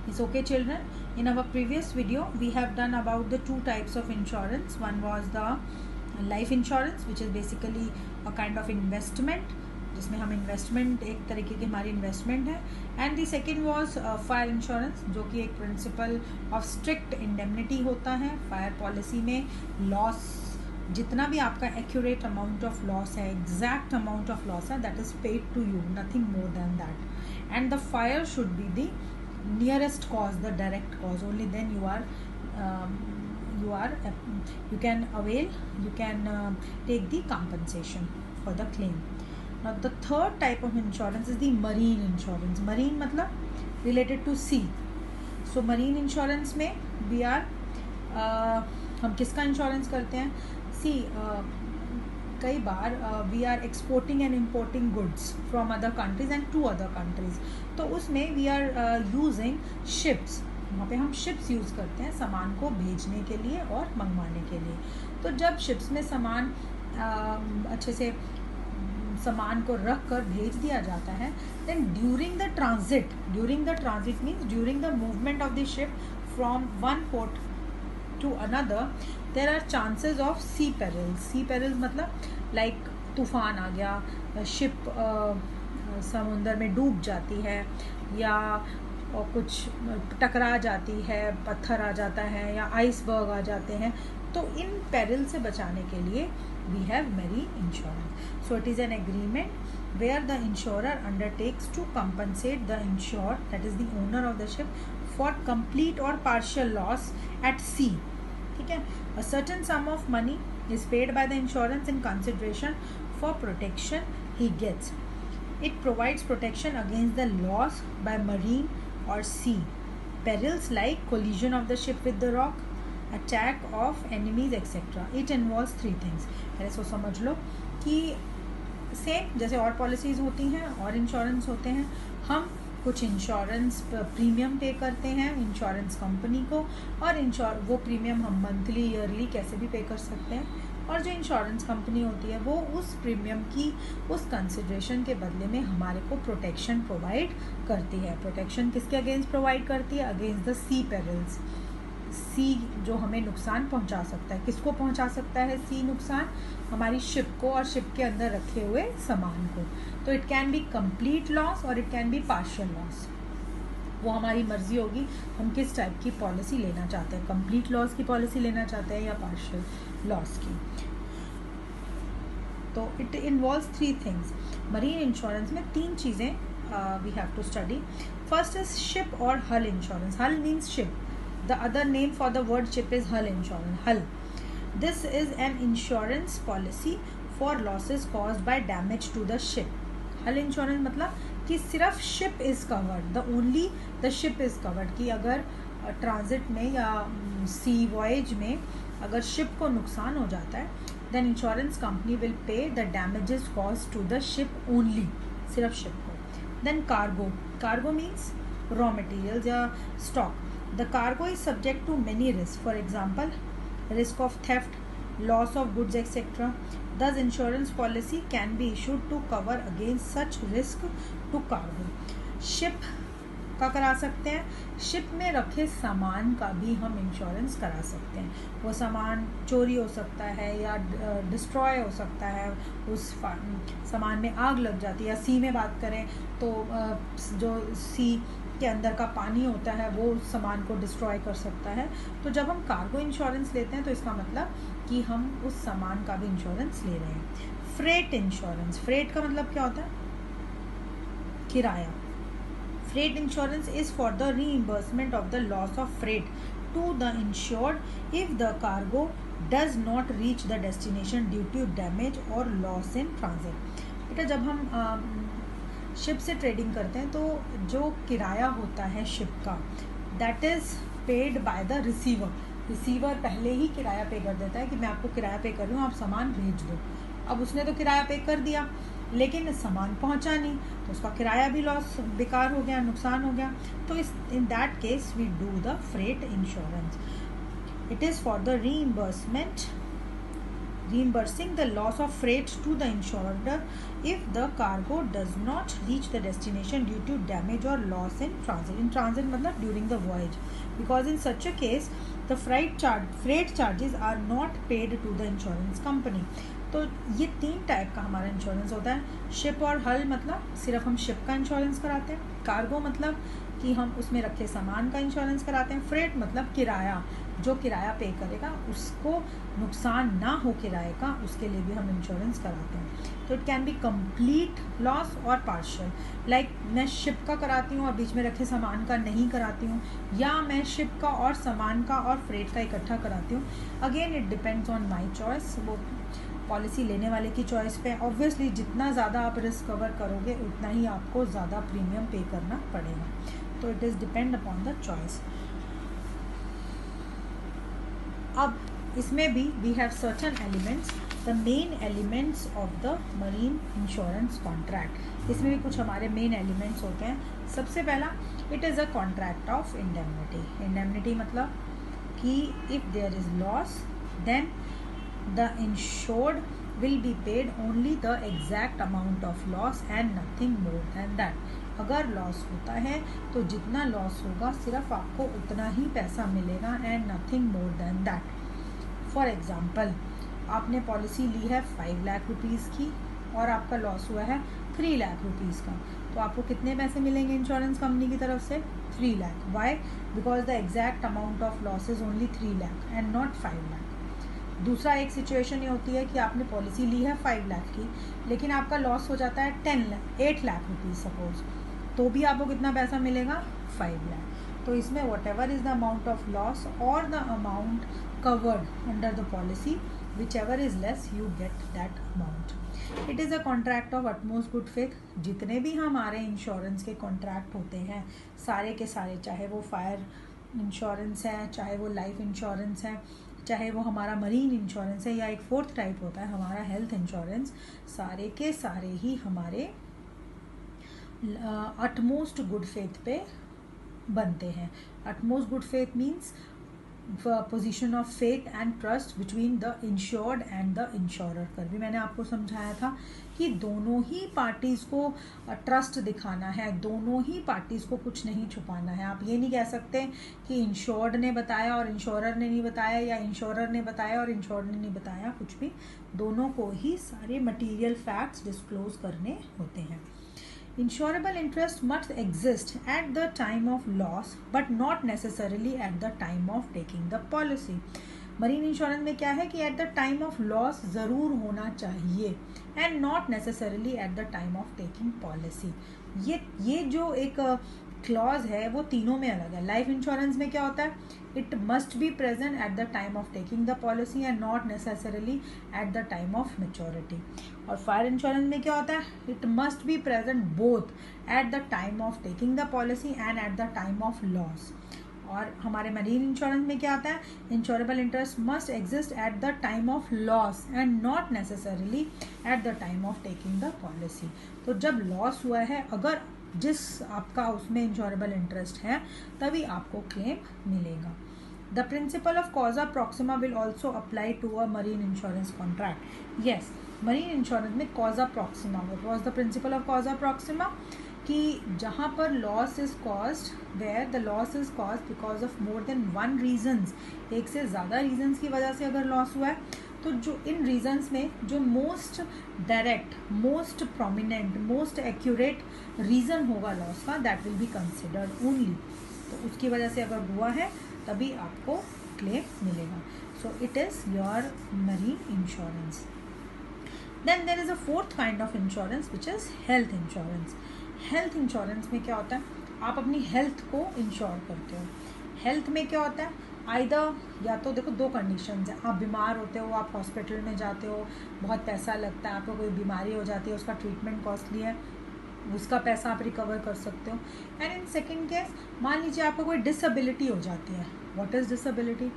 It's okay, children. In our previous video, we have done about the two types of insurance. One was the life insurance, which is basically a kind of investment, जिसमें हम investment एक तरीके की हमारी investment है. And the second was fire insurance, जो कि एक प्रिंसिपल ऑफ स्ट्रिक्ट इंडेमनिटी होता है. फायर पॉलिसी में लॉस, जितना भी आपका एक्यूरेट अमाउंट ऑफ लॉस है, एग्जैक्ट अमाउंट ऑफ लॉस है, that is paid to you, nothing more than that. And the fire should be the nearest cause, the direct cause. Only then you can avail, you can take the compensation for the claim. Now the third type of insurance is the marine insurance. Marine मतलब related to sea. So marine insurance में we are हम किसका insurance करते हैं? See, कई बार we are exporting and importing goods from other countries and to other countries. तो उसमें वी आर यूजिंग शिप्स. वहाँ पे हम शिप्स यूज़ करते हैं सामान को भेजने के लिए और मंगवाने के लिए. तो जब शिप्स में सामान अच्छे से सामान को रख कर भेज दिया जाता है, then during the transit means during the movement of the ship from one port to another, there are chances of sea perils. Sea perils मतलब like तूफान आ गया, शिप समुंदर में डूब जाती है, या और कुछ टकरा जाती है, पत्थर आ जाता है, या आइसबर्ग आ जाते हैं. तो इन पेरिल से बचाने के लिए we have marine insurance. So it is an agreement where the insurer undertakes to compensate the insured, that is the owner of the ship, for complete or partial loss at sea. ठीक है. A certain sum of money is paid by the insurance in consideration for protection he gets. It provides protection against the loss by marine or sea perils like collision of the ship with the rock, attack of enemies, etc. It involves three things. पहले सो समझ लो कि same जैसे और policies होती हैं और insurance होते हैं, हम कुछ इंश्योरेंस प्रीमियम पे करते हैं इंश्योरेंस कंपनी को, और वो प्रीमियम हम मंथली ईयरली कैसे भी पे कर सकते हैं. और जो इंश्योरेंस कंपनी होती है वो उस प्रीमियम की उस कंसिडरेशन के बदले में हमारे को प्रोटेक्शन प्रोवाइड करती है. प्रोटेक्शन किसके अगेंस्ट प्रोवाइड करती है? Against the sea perils. Sea जो हमें नुकसान पहुंचा सकता है. किसको पहुंचा सकता है सी नुकसान? हमारी शिप को और शिप के अंदर रखे हुए सामान को. तो it can be complete loss और it can be partial loss. वो हमारी मर्जी होगी हम किस टाइप की पॉलिसी लेना चाहते हैं, कंप्लीट लॉस की पॉलिसी लेना चाहते हैं या पार्शियल लॉस की. तो it involves three things. Marine insurance में तीन चीज़ें we have to study. First is ship और hull insurance. Hull means ship. The other name for the word ship is hull insurance. Hull. This is an insurance policy for losses caused by damage to the ship. Hull insurance मतलब कि सिर्फ ship is covered. The only the ship is covered. कि अगर transit में या सी voyage में अगर ship को नुकसान हो जाता है, then insurance company will pay the damages caused to the ship only. सिर्फ शिप को. Then cargo. Cargo means raw materials या stock. The cargo is subject to many risks. For example, risk of theft, loss of goods, etc. Thus, insurance policy can be issued to cover against such risk to cargo. Ship का करा सकते हैं. Ship में रखे सामान का भी हम इंश्योरेंस करा सकते हैं. वो सामान चोरी हो सकता है या डिस्ट्रॉय हो सकता है, उस सामान में आग लग जाती है. या सी में बात करें तो जो सी के अंदर का पानी होता है वो उस सामान को डिस्ट्रॉय कर सकता है. तो जब हम कार्गो इंश्योरेंस लेते हैं तो इसका मतलब कि हम उस सामान का भी इंश्योरेंस ले रहे हैं. Freight insurance. फ्रेट का मतलब क्या होता है? किराया. Freight insurance is for the reimbursement of the loss of freight to the insured if the cargo does not reach the destination due to damage और लॉस इन ट्रांजिट. बेटा जब हम शिप से ट्रेडिंग करते हैं तो जो किराया होता है शिप का, that is paid by the receiver. Receiver पहले ही किराया पे कर देता है कि मैं आपको किराया पे कर रही हूँ, आप सामान भेज दो. अब उसने तो किराया पे कर दिया लेकिन सामान पहुँचा नहीं, तो उसका किराया भी लॉस, बेकार हो गया, नुकसान हो गया. तो in that case we do the freight insurance. It is for the reimbursement reimbursing the loss of freight to the insurer if the cargo does not reach the destination due to damage or loss in transit. In transit मतलब during the voyage, because in such a case the freight charges are not paid to the insurance company. तो ये 3 type का हमारा insurance होता है. Ship और हल मतलब सिर्फ हम शिप का इंश्योरेंस कराते हैं. कार्गो मतलब कि हम उसमें रखे सामान का इंश्योरेंस कराते हैं. फ्रेट मतलब किराया, जो किराया पे करेगा उसको नुकसान ना हो किराए का, उसके लिए भी हम इंश्योरेंस कराते हैं. तो it can be complete loss और पार्शियल. लाइक मैं शिप का कराती हूँ और बीच में रखे सामान का नहीं कराती हूँ, या मैं शिप का और सामान का और फ्रेट का इकट्ठा कराती हूँ. Again it depends on my choice, वो पॉलिसी लेने वाले की चॉइस पे. ऑब्वियसली जितना ज़्यादा आप रिस्क कवर करोगे उतना ही आपको ज़्यादा प्रीमियम पे करना पड़ेगा. तो it is depend upon the choice. अब इसमें भी we have certain elements, the main elements of the marine insurance contract. इसमें भी कुछ हमारे मेन एलिमेंट्स होते हैं. सबसे पहला, it is a contract of indemnity. Indemnity मतलब कि if there is loss then the insured will be paid only the exact amount of loss and nothing more than that. अगर लॉस होता है तो जितना लॉस होगा सिर्फ आपको उतना ही पैसा मिलेगा and nothing more than that. For example, आपने पॉलिसी ली है 5 लाख रुपीज़ की और आपका लॉस हुआ है 3 लाख रुपीज़ का, तो आपको कितने पैसे मिलेंगे इंश्योरेंस कंपनी की तरफ से? 3 lakh. Why? Because the exact amount of loss is only 3 lakh and not 5 lakh. दूसरा एक सिचुएशन ये होती है कि आपने पॉलिसी ली है 5 लाख की, लेकिन आपका लॉस हो जाता है 8 लाख रुपीज़ सपोज, तो भी आपको कितना पैसा मिलेगा? 5 लाख. तो इसमें whatever is the amount of loss और the amount covered under the policy, whichever is less you get that amount. It is a contract of utmost good faith. जितने भी हमारे इंश्योरेंस के कॉन्ट्रैक्ट होते हैं सारे के सारे, चाहे वो फायर इंश्योरेंस है, चाहे वो लाइफ इंश्योरेंस है, चाहे वो हमारा मरीन इंश्योरेंस है, या एक 4th टाइप होता है हमारा हेल्थ इंश्योरेंस, सारे के सारे ही हमारे अटमोस्ट गुड फेथ पे बनते हैं. Utmost good faith means position of faith and trust between the insured and the insurer. कर भी मैंने आपको समझाया था कि दोनों ही पार्टीज़ को ट्रस्ट दिखाना है, दोनों ही पार्टीज़ को कुछ नहीं छुपाना है. आप ये नहीं कह सकते कि इंश्योर्ड ने बताया और इंश्योरर ने नहीं बताया, या इंश्योरर ने बताया और इंश्योर्ड ने नहीं बताया. कुछ भी, दोनों को ही सारे मटीरियल फैक्ट्स डिस्क्लोज करने होते हैं. Insurable interest must exist at the time of loss but not necessarily at the time of taking the policy. Marine insurance में क्या है कि at the time of loss ज़रूर होना चाहिए and not necessarily at the time of taking policy. ये जो एक क्लॉज है वो तीनों में अलग है. लाइफ इंश्योरेंस में क्या होता है? It must be present at the time of taking the policy and not necessarily at the time of maturity. और फायर इंश्योरेंस में क्या होता है? It must be present both at the time of taking the policy and at the time of loss. और हमारे marine insurance में क्या आता है? Insurable interest must exist at the time of loss and not necessarily at the time of taking the policy. तो जब loss हुआ है, अगर जिस आपका उसमें इंश्योरेबल इंटरेस्ट है, तभी आपको क्लेम मिलेगा. The principle of causa proxima will also apply to a marine insurance contract. Yes, marine insurance में causa proxima, what was the principle of causa proxima? कि जहाँ पर loss is caused, where the loss is caused because of more than one reasons, एक से ज़्यादा regions की वजह से अगर लॉस हुआ है, तो जो इन रीजन्स में जो most direct, most prominent, most accurate reason होगा लॉस का, that will be considered only. तो उसकी वजह से अगर हुआ है तभी आपको क्लेम मिलेगा. So it is your marine insurance. Then there is a 4th kind of insurance which is health insurance. Health insurance में क्या होता है? आप अपनी हेल्थ को इंश्योर करते हो. हेल्थ में क्या होता है? आइदर, या तो देखो 2 कंडीशंस हैं. आप बीमार होते हो, आप हॉस्पिटल में जाते हो, बहुत पैसा लगता है, आपको कोई बीमारी हो जाती है, उसका ट्रीटमेंट कॉस्टली है, उसका पैसा आप रिकवर कर सकते हो. एंड इन सेकेंड केस, मान लीजिए आपको कोई डिसेबिलिटी हो जाती है. What is disability?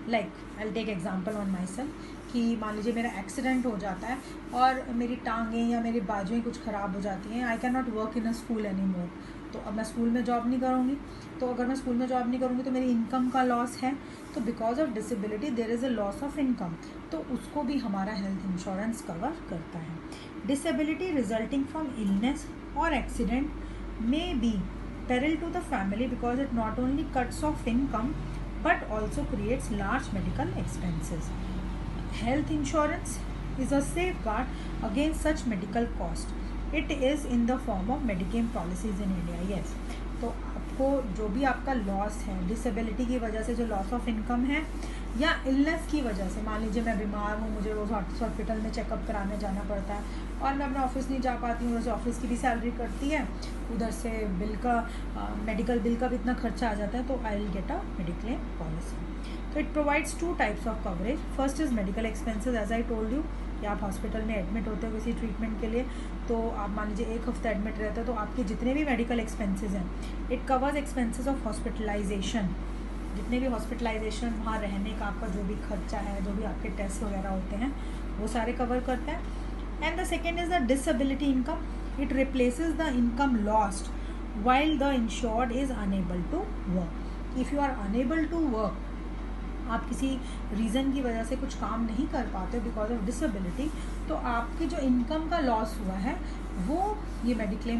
Like I will take example on myself, कि मान लीजिए मेरा एक्सीडेंट हो जाता है और मेरी टांगें या मेरी बाजुएं कुछ ख़राब हो जाती हैं. I can not work in a school any more. तो अब मैं स्कूल में जॉब नहीं करूँगी, तो अगर मैं स्कूल में जॉब नहीं करूँगी तो मेरी इनकम का लॉस है, तो because of disability there is a loss of income, तो उसको भी हमारा हेल्थ इंश्योरेंस कवर करता है. डिसेबिलिटी रिजल्टिंग फ्रॉम इलनेस और accident may be peril to the family because it not only cuts off income but also creates large medical expenses. Health insurance is a safeguard against such medical cost. It is in the form of Mediclaim policies in India. Yes. तो आपको जो भी आपका loss है disability की वजह से, जो लॉस ऑफ इनकम है या इलनेस की वजह से, मान लीजिए मैं बीमार हूँ, मुझे रोज़ हॉस्पिटल में चेकअप कराने जाना पड़ता है और मैं अपना ऑफिस नहीं जा पाती हूँ, वैसे ऑफिस की भी सैलरी कटती है, उधर से बिल का मेडिकल बिल का भी इतना खर्चा आ जाता है, तो I will get a mediclaim policy. तो it provides 2 types of coverage. First is medical expenses, as I told you, कि आप हॉस्पिटल में एडमिट होते हो किसी ट्रीटमेंट के लिए, तो आप मान लीजिए 1 हफ्ता एडमिट रहते हो, तो आपके जितने भी मेडिकल एक्सपेंसेस हैं, it covers expenses of hospitalization, जितने भी हॉस्पिटलाइजेशन, वहाँ रहने का आपका जो भी खर्चा है, जो भी आपके टेस्ट वगैरह होते हैं, वो सारे कवर करते हैं. And the second is the disability income. It replaces the income lost while the insured is unable to work. If you are unable to work, आप किसी रीज़न की वजह से कुछ काम नहीं कर पाते बिकॉज ऑफ डिसेबिलिटी, तो आपकी जो इनकम का लॉस हुआ है वो ये मेडिक्लेम